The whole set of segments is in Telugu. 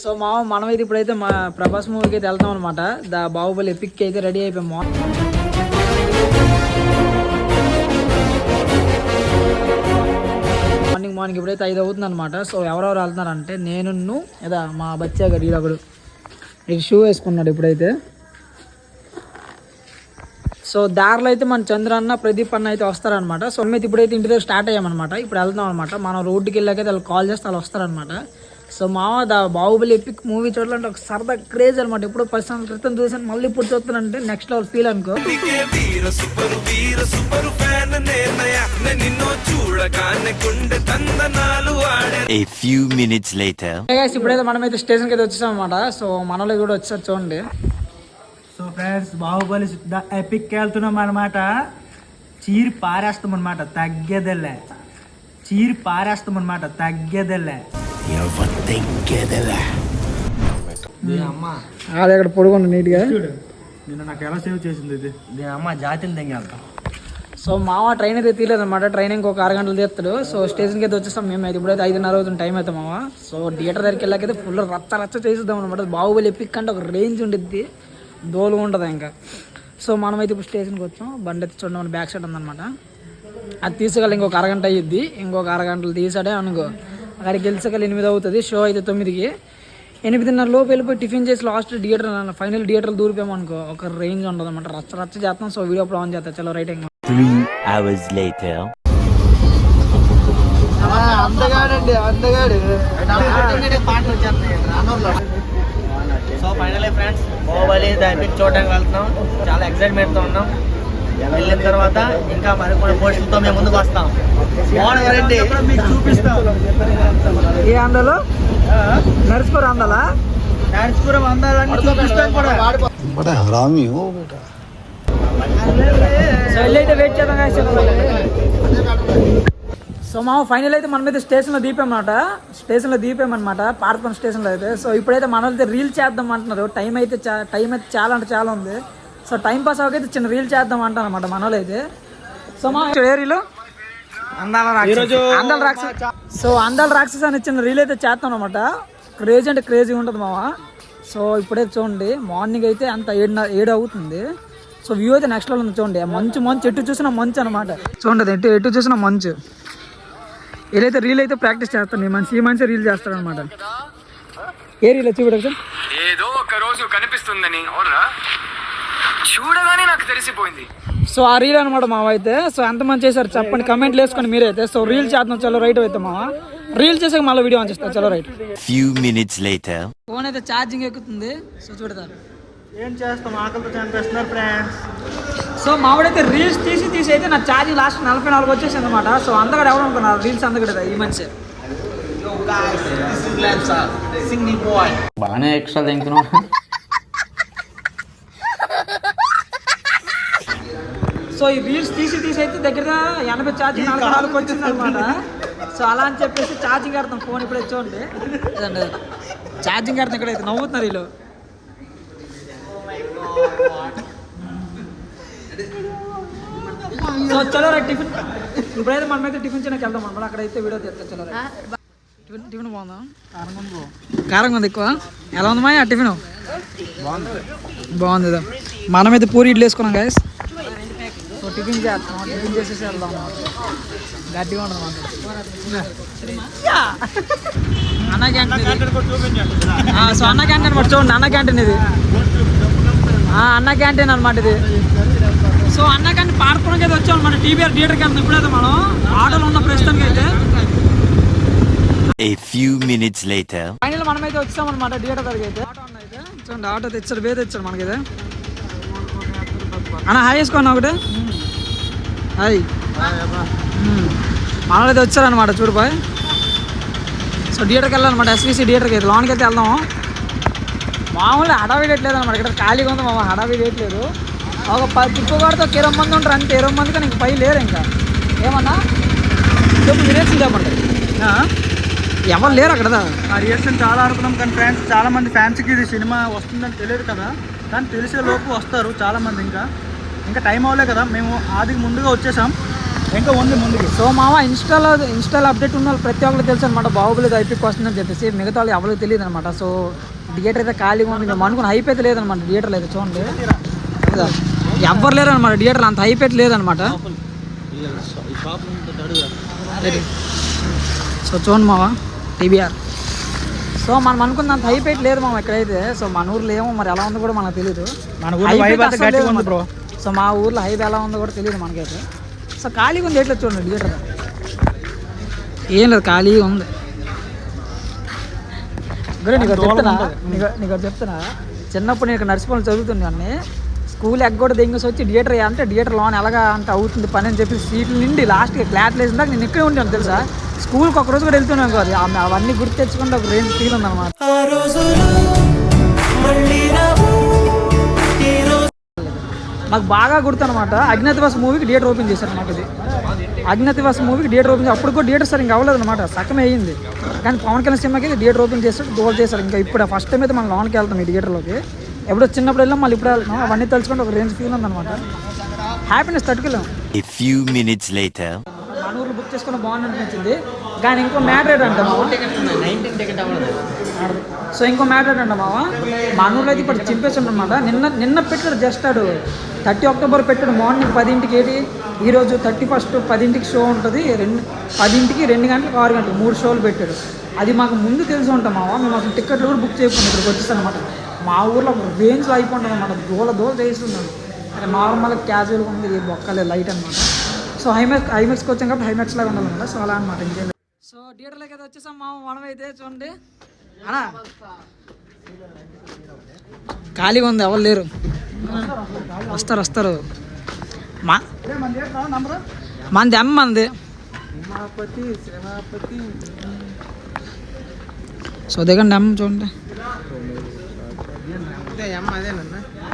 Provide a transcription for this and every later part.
సో మనమైతే ఇప్పుడైతే మా ప్రభాస్ మూవీకి అయితే వెళ్తాం అనమాట. ద బాహుబలి ఎపిక్ అయితే రెడీ అయిపోయాం. మార్నింగ్ ఇప్పుడైతే 5 అవుతుంది అనమాట. సో ఎవరెవరు వెళ్తున్నారంటే నేను ఏదా మా బచ్చా గడి ఒకడు షూ వేసుకున్నాడు ఇప్పుడైతే. సో దారిలో అయితే మన చంద్ర అన్న ప్రదీప్ అన్న అయితే వస్తారనమాట. సో మేము ఇప్పుడైతే ఇంటి దగ్గర స్టార్ట్ అయ్యామన్నమాట. ఇప్పుడు వెళ్తాం అనమాట. మనం రోడ్డుకి వెళ్ళాకైతే వాళ్ళు కాల్ చేస్తే వాళ్ళు వస్తారనమాట. So the Baahubali epic movie చూడాలంటే ఒక సరదా క్రేజ్ అనమాట. ఇప్పుడు 10 సంవత్సరాల క్రితం చూసాను, మళ్ళీ ఇప్పుడు చూస్తానంటే నెక్స్ట్ లెవెల్ ఫీల్ అనుకో. ఇప్పుడైతే మనమైతే స్టేషన్ కి అయితే వచ్చేసాం అనమాట. సో మనలో కూడా వచ్చారు చూడండి. So friends, Baahubali the epic వెళ్తున్నాం అనమాట. చీరి పారేస్తాం అనమాట, తగ్గేదెల్లే. చీరి పారేస్తాం అనమాట, తగ్గేదెల్లే. అక్కడ పొడుగుండు నీట్గా. నిన్న నాకు ఎలా సేవ్ చేసింది ఇది. దీని అమ్మ జాతిని తెంగేళ్తాం. సో మావ ట్రైన్ అయితే తీయలేదు అనమాట. ట్రైన్ ఇంకొక 6 గంటలు తీస్తాడు. సో స్టేషన్కి అయితే వచ్చేస్తాం మేము. అయితే ఇప్పుడైతే 5:30 అవుతుంది టైం అయితే మావ. సో థియేటర్ దగ్గరికి వెళ్ళాకైతే ఫుల్ రచ్చ చేసేద్దాం అనమాట. బాహుబలి ఎపిక్ అంటే ఒక రేంజ్ ఉండిద్ది, దోలు ఉంటుంది ఇంకా. సో మనమైతే ఇప్పుడు స్టేషన్కి వచ్చాం. బండి అయితే చూడండి, మన బ్యాక్ సైడ్ ఉందన్నమాట. అది తీసుకెళ్ళి ఇంకొక 6 గంట అయ్యిద్ది. ఇంకొక 6 గంటలు తీసాడే అనుకో, అక్కడికి గెలిచకల్ 8 అవుతుంది. షో అయితే 9కి. 8:30 లోపు వెళ్ళిపోయి టిఫిన్ చేసి లాస్ట్ థియేటర్ ఫైనల్ థియేటర్లు దూరిపోయాము అనుకో, ఒక రేంజ్ ఉండదు అనమాట. రచ్చ చేస్తాం. సో వీడియో అప్పుడు ఆన్ చేస్తా. చలో right. 3 hours later. So finally friends, Baahubali the epic చూడడానికి వెళ్తున్నాం. చాలా ఎక్సైట్మెంట్తో ఉన్నాం. వెళ్ళిన తర్వాత ఇంకా మరికొన్ని పోస్టులతో మేము ముందుకు వస్తాం. మీకు చూపిస్తాం. ఏ అందాలు నడుచుకోరు అందాలా, నడుచుకురం అందాలని చూపిస్తాం కూడా. సో వెళ్ళైతే వెయిట్ చేద్దాం. సో ఫైనల్ అయితే మనమైతే స్టేషన్లో దీపామన్నమాట. పార్పన్ స్టేషన్లో అయితే. సో ఇప్పుడైతే మనమైతే రీల్ చేద్దాం అంటున్నారు. టైం అయితే చాలా అంటే చాలా ఉంది. సో టైం పాస్ అవ్వకైతే చిన్న రీల్ చేద్దాం అంటారు అనమాట మనలో అయితే. సో రీలో అందాల రాక్షస్ అని చిన్న రీల్ అయితే చేస్తాం అనమాట. క్రేజీ అంటే క్రేజీ ఉంటుంది మామ. సో ఇప్పుడైతే చూడండి, మార్నింగ్ అయితే అంత 7 అవుతుంది. సో వ్యూ అయితే నెక్స్ట్ లెవెల్ ఉంది చూడండి. మంచు ఎటు చూసినా మంచు అనమాట. చూడండి, ఎటు చూసినా మంచు. వీళ్ళైతే రీల్ అయితే ప్రాక్టీస్ చేస్తాను. ఈ మనిషి రీల్ చేస్తాడు అనమాట. ఏ రీల్ చూడదు, ఏదో ఒక రోజు కనిపిస్తుందని చూడగానే నాకు తెలిసిపోయింది. సో ఆ రీల్ అనమాట మావ అయితే. సో ఎంతమంది చేశారు చెప్పండి, కమెంట్లు వేసుకొని మీరైతే. సో రీల్ చేద్దాం. చలో రైట్ అయితే మావ. రీల్ చేసాక మళ్ళీ వీడియో ఆన్ చేస్తాం. చలో right. Few minutes later. Phone అయితే ఛార్జింగ్ ఎక్కుతుంది. సో చూడతారు ఏం చేస్తాం, ఆకలితో చంపేస్తున్నారు ఫ్రెండ్స్. సో మావిడైతే రీల్స్ తీసి అయితే నా ఛార్జింగ్ లాస్ట్ 44 వచ్చేసింది అనమాట. సో అందగడ ఎవరు అనుకున్నారు రీల్స్ అందగడ ఈ మనిషి. బాగానే ఎక్స్ట్రా తింటున్నాం. సో ఈ రీల్స్ తీసి అయితే దగ్గర 80 ఛార్జింగ్ 44 వచ్చింది అనమాట. సో అలా అని చెప్పేసి ఛార్జింగ్ కడతాం ఫోన్. ఇప్పుడు చూడండి, ఛార్జింగ్ కడతాం. ఇక్కడైతే నవ్వుతున్నారు వీళ్ళు. సో చలో రైట్ టిఫిన్. ఇప్పుడైతే మనమైతే టిఫిన్ చేయడానికి వెళ్దాం అనమాట. అక్కడైతే వీడియో తీస్తాం. చలో రైట్. టిఫిన్ బాగుందా? కారంగా ఉంది ఎక్కువ. ఎలా ఉంది మా టిఫిన్? బాగుంది. మనమైతే పూరి ఇడ్లీ వేసుకున్నాం గాయస్. సో టిఫిన్ చేస్తాం. టిఫిన్ చేసేసి వెళ్దాం. గట్టిగా ఉంటుంది అన్న క్యాంటీన్. సో అన్న క్యాంటీన్ అనమాట. చూడండి, అన్న క్యాంటీన్ ఇది. అన్న క్యాంటీన్ అనమాట ఇది. సో అన్న క్యాంటీన్ పార్కోవడానికి అయితే వచ్చాం అనమాట. టీబీఆర్ థియేటర్కి వెళ్తాం. ఇప్పుడైతే మనం ఆటోలో ఉన్న ప్రస్తుతానికి అయితే. A few minutes later. Final మనమైతే వచ్చాం అనమాట థియేటర్ దగ్గరికి అయితే. అయితే చూడండి, ఆటో తెచ్చాడు, తెచ్చాడు మనకైతే. అన్న హాయ్ వేసుకోండి ఒకటి. హాయ్. మనమైతే వచ్చారనమాట. చూడు బాయ్. సో థియేటర్కి వెళ్ళాలన్నమాట. ఎస్విసి థియేటర్కి అయితే లోన్కి అయితే వెళ్దాం. మామూలుగా హడావిడి వేయట్లేదు అనమాట. ఇక్కడ ఖాళీగా ఉంది మామ, హడావిడి వేయట్లేదు. ఒక 10 తిప్పుకోడితో 20 మంది ఉంటారు అంతే. 20 మంది కానీ ఇంక పై లేరు. ఇంకా ఏమన్నా రియాక్షన్ చెప్పండి. ఎవరు లేరు అక్కడ. ఆ రియాక్షన్ చాలా అనుకున్నాం కానీ ఫ్రెండ్స్, చాలా మంది ఫ్యాన్స్కి ఇది సినిమా వస్తుందని తెలియదు కదా. కానీ తెలిసే లోపు వస్తారు చాలా మంది. ఇంకా టైం అవ్వలే కదా. మేము ఆదికి ముందుగా వచ్చేసాం. ఇంకా ఉంది ముందుకి. సో మామ ఇన్స్టాలో అప్డేట్ ఉన్న వాళ్ళు ప్రతి ఒక్కరికి తెలుసు అనమాట బాహుబలి ఐపీకి వస్తుందని చెప్పేసి. మిగతా వాళ్ళు ఎవరికి తెలియదు అనమాట. సో థియేటర్ అయితే ఖాళీగా ఉంది. మేము అనుకున్న హైప్ అయితే లేదనమాట థియేటర్లో అయితే. చూడండి ఎవ్వరు లేరు అనమాట థియేటర్లో, అంత హైప్ అయితే లేదనమాట. సో చూడండి మామ టీబీఆర్. సో మనం అనుకున్నంత హైప్ అయితే లేదు మామ ఇక్కడైతే. సో మన ఊర్లో ఏమో మరి ఎలా ఉందో కూడా మనకు తెలియదు. మన ఊర్లో బ్రో. సో మా ఊర్లో హైప్ ఎలా ఉందో కూడా తెలియదు మనకైతే. సో ఖాళీగా ఉంది ఎట్లా చూడండి థియేటర్ ఏం లేదు, ఖాళీగా ఉంది. గురు నీకు చెప్తున్నా చిన్నప్పుడు నేను ఇక్కడ నర్సిపల్లి చదువుతున్నాను. స్కూల్ ఎగ్గొడ దింగేసి వచ్చి థియేటర్ అంటే థియేటర్ లోన్ ఎలాగా అంటే అవుతుంది పని అని చెప్పి సీట్లు నిండి లాస్ట్కి క్లాట్లు వేసిన దాకా నేను ఇక్కడే ఉంటాను తెలుసా. స్కూల్కి ఒక రోజు కూడా వెళ్తున్నాను కాదు. అవన్నీ గుర్తు తెచ్చుకుంటే ఒక రేంజ్ ఫీల్ ఉందన్నమాట. నాకు బాగా గుర్తు అనమాట. అజ్ఞాతవాస మూవీకి థియేటర్ ఓపెన్ చేశారు అనమాట. ఇది అజ్ఞాతవాస మూవీకి థియేటర్ ఓపెన్ చేసి అప్పుడు కూడా థియేటర్ సార్ ఇంకా అవ్వలేదు అనమాట, సగమే అయ్యింది. కానీ పవన్ కళ్యాణ్ సినిమాకి థియేటర్ ఓపెన్ చేస్తారు, డోర్ చేశారు. ఇంకా ఇప్పుడు ఫస్ట్ టైం అయితే మనం లోన్కి వెళ్తాం ఈ థియేటర్లోకి. ఎప్పుడో చిన్నప్పుడు వెళ్ళాం, మళ్ళీ ఇప్పుడు వెళ్తాం. అవన్నీ తెలుసుకుంటే ఒక రేంజ్ ఫీల్ ఉందన్నమాట. Happiness తట్టుకెళ్ళాం. A few minutes later. మన ఊర్లో బుక్ చేసుకున్న బాగుంది అనిపించింది. కానీ ఇంకో మ్యాటర్ ఏంటంటే సో ఇంకో మ్యాటర్ ఏంటంటే మా ఊర్లో అయితే ఇప్పుడు చింపేసాడు అనమాట. నిన్న పెట్టాడు జస్ట్ 30 అక్టోబర్ పెట్టాడు మార్నింగ్ 10ంటికి. ఈరోజు 31 10ంటికి షో ఉంటుంది. 10ంటికి 2 గంటలకు 6 గంటలకు 3 షోలు పెట్టాడు. అది మాకు ముందు తెలిసి ఉంటాం మేము అసలు టికెట్లు కూడా బుక్ చేయకుండా ఇక్కడికి వచ్చేసాను అనమాట. మా ఊర్లో రేంజ్లో అయిపోతుంది అనమాట. దోల చేస్తున్నాను. అంటే నార్మల్గా క్యాజువల్గా ఉంది, బొక్కలే లైట్ అనమాట. సో ఐమాక్స్కి వచ్చాం కాబట్టి ఐమాక్స్ లాగా ఉండాలన్నమాట. సో అలా అనమాట ఇంకేం. సో థియేటర్లోకి అయితే వచ్చేసాం మనమైతే. చూడండి అనా ఖాళీగా ఉంది, ఎవరు లేరు. వస్తారు మంది అమ్మ మంది. సో దిగండి అమ్మ చూడండి.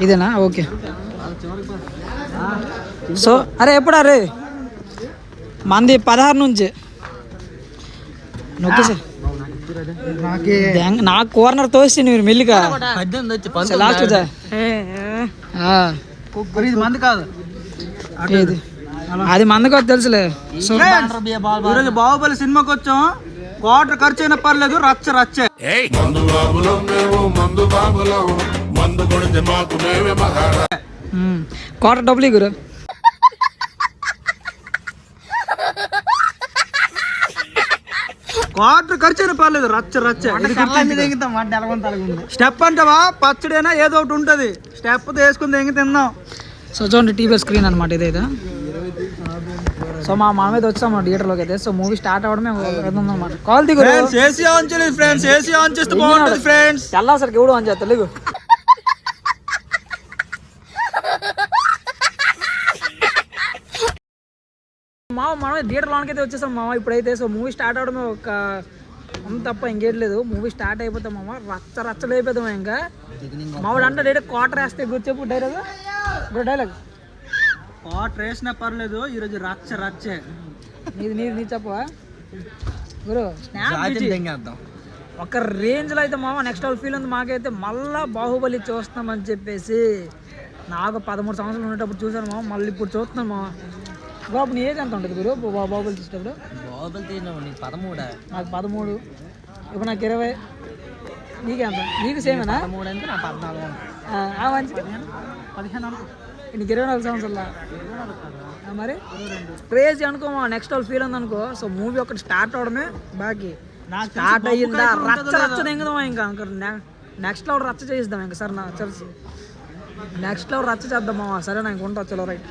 ఇదేనా? ఓకే. సో అరే ఎప్పుడు అరే మంది 16 నుంచి నొక్కేసా నాకు కార్నర్ తోసి మీరు మెల్లిగా లాస్ట్ మంది కాదు అది మంది కాదు తెలుసులే. సో ఈరోజు బాహుబలి సినిమాకి వచ్చాం. క్వార్టర్ ఖర్చు అయినా పర్లేదు, రచ్చే. క్వార్టర్ డబ్బులు గురు. క్వార్టర్ ఖర్చు అయినా పర్లేదు, రచ్చే. స్టెప్ అంటావా పచ్చడైనా ఏదో ఒకటి ఉంటుంది. స్టెప్ వేసుకుని తెంగి తిందాం. సో చూడండి టీవీ స్క్రీన్ అనమాట ఇదైతే. సో మన మీద వచ్చాము థియేటర్లోకి అయితే. సో మూవీ స్టార్ట్ అవ్వడమే ఉందన్నమాట. కాల్ దిగు ఏసీ ఆన్ చేయలేదు ఫ్రెండ్స్. ఏసీ ఆన్ చేస్తే బాగుంటుంది ఫ్రెండ్స్. తెల్లాసరికి ఎవడు ఆన్ చేస్తా లేగు. మనం థియేటర్ లోనికి అయితే వచ్చేసాం ఇప్పుడైతే. సో మూవీ స్టార్ట్ అవడమే ఒక తప్ప ఇంకేట్లేదు. మూవీ స్టార్ట్ అయిపోతాం రచ్చలు అయిపోతాం. ఇంకా మావాడు అంటే డైరెక్ట్ క్వార్టర్ వేస్తే చెప్పు డైలాగ్ క్వార్టర్ వేసినా పర్లేదు, ఈరోజు రచ్చే. నీ చెప్పవా గురు? ఒక రేంజ్లో అయితే నెక్స్ట్ లెవెల్ ఫీల్ ఉంది మాకైతే. మళ్ళా బాహుబలి చూస్తామని చెప్పేసి నాకు 13 సంవత్సరాలు ఉండేటప్పుడు చూసాను మళ్ళీ ఇప్పుడు చూస్తున్నాను బాబు. నీ ఏజ్ ఎంత ఉంటుంది గురు బాహుబలి చూసేటప్పుడు? బాహుబలి తీసినావు 13. నాకు 13. ఇప్పుడు నాకు 20. నీకెంత? నీకు సేమేనా? 13 అంటే నా 14. మంచిది. 15 నీకు 24 సంవత్సరాల మరి క్రేజీ అనుకో. నెక్స్ట్ వాళ్ళు ఫీల్ ఉంది అనుకో. సో మూవీ ఒకటి స్టార్ట్ అవడమే బాకీ. స్టార్ట్ అయ్యిందా రచ్చ తెంగుదాం. ఇంకా నెక్స్ట్ లెవెల్ రచ్చ చేయిద్దాం. ఇంకా సరే నా తెలుసు నెక్స్ట్ లెవెల్ రచ్చ చేద్దామా? సరే నాకు ఉంటా. చలో రైట్.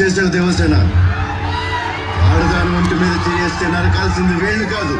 చేశాడు దేవసేన. ఆడదాని ఒంటి మీద చేస్తే నరకాల్సింది వేళ్ళు కాదు.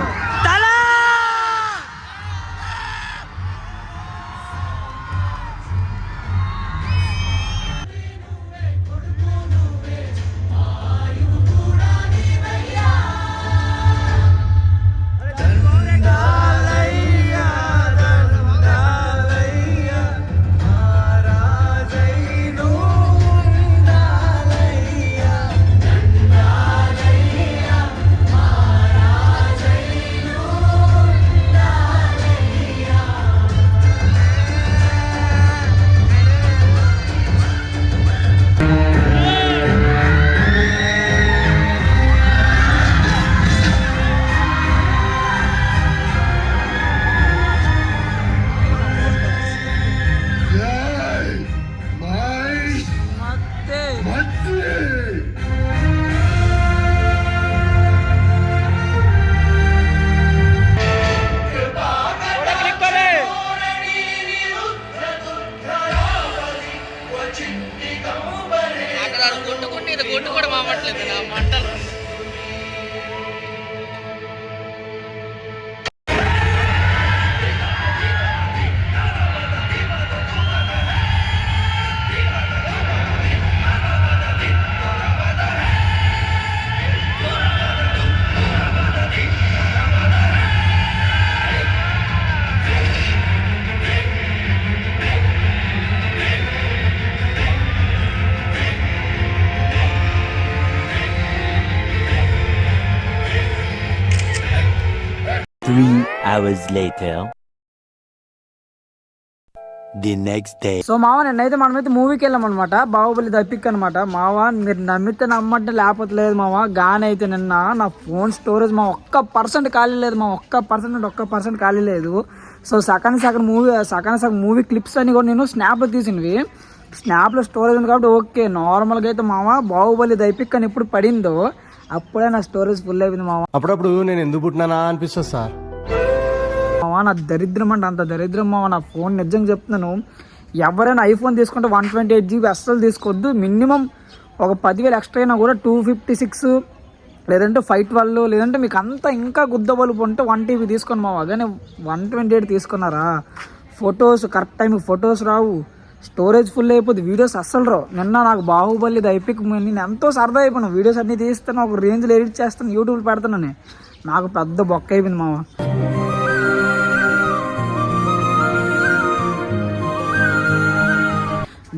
కొట్టు కూడా మామట్లేదు నా మంటలు. Hours later. The next day. So మావ నిన్నైతే మనమైతే మూవీకి వెళ్ళాం అనమాట, బాహుబలి ద ఎపిక్ అనమాట. మావ మీరు నమ్మితే నమ్మంటే లేకపోతే లేదు మావ. గాని అయితే నిన్న నా ఫోన్ స్టోరేజ్ మా 1% ఖాళీ లేదు మా, 1% ఖాళీ లేదు. సో సగం మూవీ క్లిప్స్ అని కూడా నేను స్నాప్లో తీసినవి. స్నాప్లో స్టోరేజ్ ఉంది కాబట్టి ఓకే. నార్మల్గా అయితే మావ బాహుబలి ద ఎపిక్ అని ఎప్పుడు పడిందో అప్పుడే నా స్టోరేజ్ ఫుల్ అయిపోయింది మావ. అప్పుడప్పుడు నేను ఎందుకు పుట్టినానా అనిపిస్తుంది సార్. మావా నా దరిద్రం అంటే అంత దరిద్రం మావా. నా ఫోన్ నిజంగా చెప్తున్నాను, ఎవరైనా ఐఫోన్ తీసుకుంటే 128 GB అస్సలు తీసుకోవద్దు. మినిమం ఒక 10,000 ఎక్స్ట్రా అయినా కూడా 256 లేదంటే 512 లేదంటే మీకు అంతా ఇంకా గుద్ద బలుపు ఉంటే 1 TB తీసుకొని మావా. కానీ 128 తీసుకున్నారా, ఫొటోస్ కరెక్ట్ టైంకి ఫొటోస్ రావు, స్టోరేజ్ ఫుల్ అయిపోద్ది, వీడియోస్ అస్సలు రావు. నిన్న నాకు బాహుబలి ద ఎపిక్ నేను ఎంతో సరదా అయిపోయాను. వీడియోస్ అన్నీ తీస్తాను, ఒక రేంజ్లో ఎడిట్ చేస్తాను, యూట్యూబ్లో పెడతానని నాకు పెద్ద బొక్క అయిపోయింది మావా.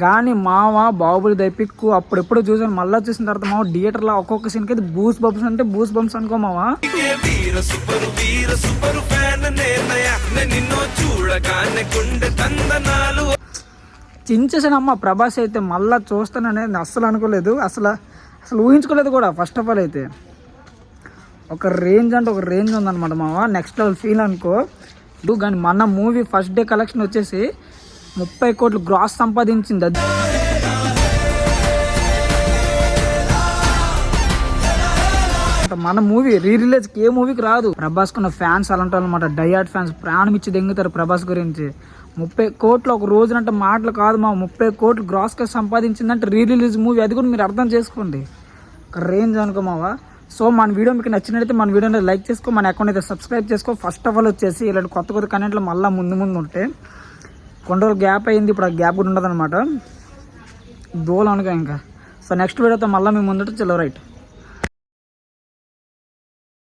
కానీ మావ బాహుబలి ద ఎపిక్ అప్పుడెప్పుడు చూసాను, మళ్ళీ చూసిన తర్వాత మావ థియేటర్లో ఒక్కొక్క సీన్కి అయితే బూస్ బంప్స్ అంటే బూస్ బంప్స్ అనుకో మావా. చించేసానమ్మ ప్రభాస్ అయితే మళ్ళీ చూస్తాననేది అస్సలు అనుకోలేదు, అసలు ఊహించుకోలేదు కూడా. ఫస్ట్ ఆఫ్ ఆల్ అయితే ఒక రేంజ్ అంటే ఒక రేంజ్ ఉందన్నమాట మావా, నెక్స్ట్ లెవెల్ ఫీల్ అనుకో. కానీ మన మూవీ ఫస్ట్ డే కలెక్షన్ వచ్చేసి 30 కోట్లు గ్రాస్ సంపాదించింది. మన మూవీ రిలీజ్కి ఏ మూవీకి రాదు. ప్రభాస్ కున్న ఫ్యాన్స్ అలాంటి అనమాట, డయాడ్ ఫ్యాన్స్ ప్రాణం ఇచ్చి దెంగుతారు ప్రభాస్ గురించి. 30 కోట్లు ఒక రోజునంటే మాటలు కాదు మా, 30 కోట్లు గ్రాస్గా సంపాదించిందంటే రిలీజ్ మూవీ. అది కూడా మీరు అర్థం చేసుకోండి, ఒక రేంజ్ అనుకో మావా. సో మన వీడియో మీకు నచ్చినట్లయితే మన వీడియోని లైక్ చేసుకో, మన అకౌంట్ అయితే సబ్స్క్రైబ్ చేసుకో. ఫస్ట్ ఆఫ్ ఆల్ వచ్చేసి ఇలాంటి కొత్త కంటెంట్లు మళ్ళీ ముందు ఉంటే, కొన్ని రోజులు గ్యాప్ అయింది, ఇప్పుడు ఆ గ్యాప్ కూడా ఉండదు అనమాట, దూలం అనుకో ఇంకా. సో నెక్స్ట్ వీడియోతో మళ్ళీ మేము ముందుంటే చలో రైట్.